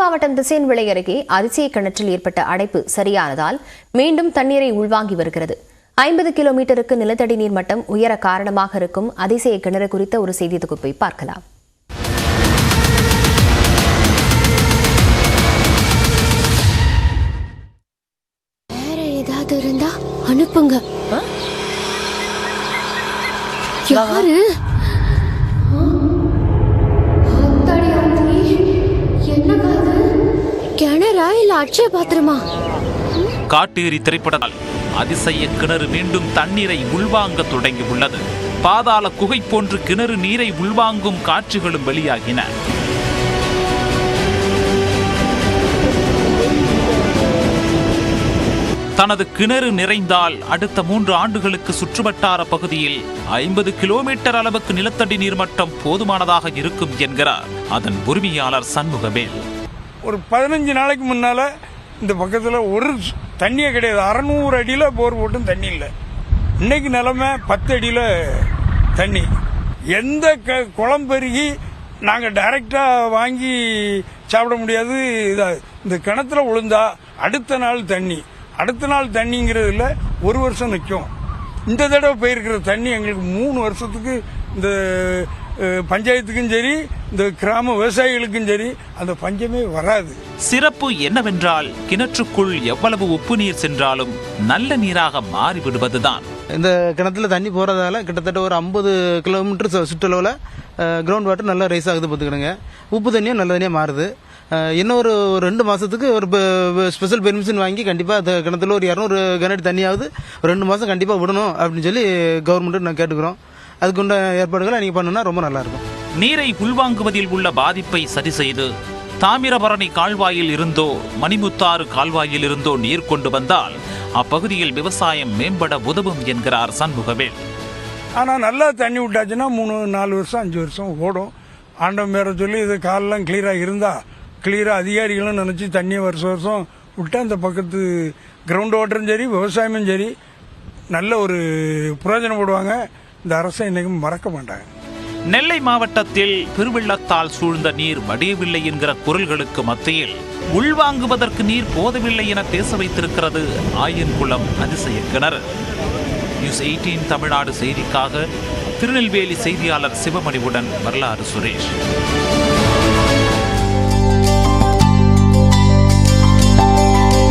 மாவட்டம் திசையன்விளை அருகே அதிசய கிணற்றில் ஏற்பட்ட அடைப்பு சரியானதால் மீண்டும் தண்ணீரை உள்வாங்கி வருகிறது. 50 கிலோமீட்டருக்கு நிலத்தடி நீர் மட்டம் உயர காரணமாக இருக்கும் அதிசய கிணறு குறித்த ஒரு செய்தி தொகுப்பை பார்க்கலாம். வேற ஏதாவது இருந்தா அனுப்புங்க. யாரு? கிணறா இல்ல அட்சய பாத்திரமா? காட்டேரி திரைப்படத்தால் அதிசய கிணறு மீண்டும் தண்ணீரை உள்வாங்க தொடங்கியுள்ளது. பாதாள குகை போன்று கிணறு நீரை உள்வாங்கும் காட்சிகளும் வெளியாகின. தனது கிணறு நிறைந்தால் அடுத்த 3 ஆண்டுகளுக்கு சுற்றுவட்டார பகுதியில் 50 கிலோமீட்டர் அளவுக்கு நிலத்தடி நீர்மட்டம் போதுமானதாக இருக்கும் என்கிறார் அதன் உரிமையாளர் சண்முகவேல். ஒரு 15 நாளைக்கு முன்னால இந்த பக்கத்தில் ஒரு தண்ணியே கிடையாது. 600 அடியில் போர் போட்டும் தண்ணி இல்லை. இன்னைக்கு நிலைமை 10 அடியில் தண்ணி. எந்த குளம் பெருகி நாங்கள் டைரெக்டாக வாங்கி சாப்பிட முடியாது. இந்த கிணத்துல விழுந்தா அடுத்த நாள் தண்ணிங்கிறதுல 1 வருஷம் நிற்கும். இந்த தடவை போயிருக்கிற தண்ணி எங்களுக்கு 3 வருஷத்துக்கு இந்த பஞ்சாயத்துக்கும் சரி இந்த கிராம விவசாயிகளுக்கும் சரி அந்த பஞ்சமே வராது. சிறப்பு என்னவென்றால் கிணற்றுக்குள் எவ்வளவு உப்பு நீர் சென்றாலும் நல்ல நீராக மாறிவிடுவதுதான். இந்த கிணத்துல தண்ணி போறதால கிட்டத்தட்ட ஒரு 50 கிலோமீட்டர் சுற்றளவில் கிரவுண்ட் வாட்டர் நல்லா ரைஸ் ஆகுது பார்த்துக்கிடுங்க. உப்பு தண்ணியும் நல்ல தண்ணியாக மாறுது. இன்னும் ஒரு 2 மாசத்துக்கு ஒரு ஸ்பெஷல் பெர்மிஷன் வாங்கி கண்டிப்பாக கிணத்துல ஒரு 200 கனஅடி தண்ணியாவது 2 மாதம் கண்டிப்பாக விடணும் அப்படின்னு சொல்லி கவர்மெண்ட்டு நான் கேட்டுக்கிறோம். அதுக்குண்ட ஏற்பாடுகளை நீங்கள் பண்ணுனா ரொம்ப நல்லா இருக்கும். நீரை உள்வாங்குவதில் உள்ள பாதிப்பை சரி செய்து தாமிரபரணி கால்வாயில் இருந்தோ மணிமுத்தாறு கால்வாயில் இருந்தோ நீர் கொண்டு வந்தால் அப்பகுதியில் விவசாயம் மேம்பட உதவும் என்கிறார் சண்முகவேல். ஆனால் நல்லா தண்ணி விட்டாச்சுன்னா 3-4 வருஷம் 5 வருஷம் ஓடும். ஆண்டம் பேர சொல்லி இது காலெல்லாம் கிளியராக இருந்தால் கிளியராக அதிகாரிகளும் நினச்சி தண்ணியை வருஷம் விட்டால் அந்த பக்கத்து கிரவுண்ட் வாட்டரும் சரி விவசாயமும் சரி நல்ல ஒரு பிரயோஜனப்படுவாங்க. இந்த அரசை இன்னைக்கும் மறக்க மாட்டாங்க. நெல்லை மாவட்டத்தில் பெருவெள்ளத்தால் சூழ்ந்த நீர் வடியவில்லை என்கிற குரல்களுக்கு மத்தியில் உள்வாங்குவதற்கு நீர் போதவில்லை என பேச வைத்திருக்கிறது ஆயன்குளம் அதிசய கிணறு. நியூஸ் 18 தமிழ்நாடு செய்திக்காக திருநெல்வேலி செய்தியாளர் சிவமணிவுடன் வரலாறு சுரேஷ்.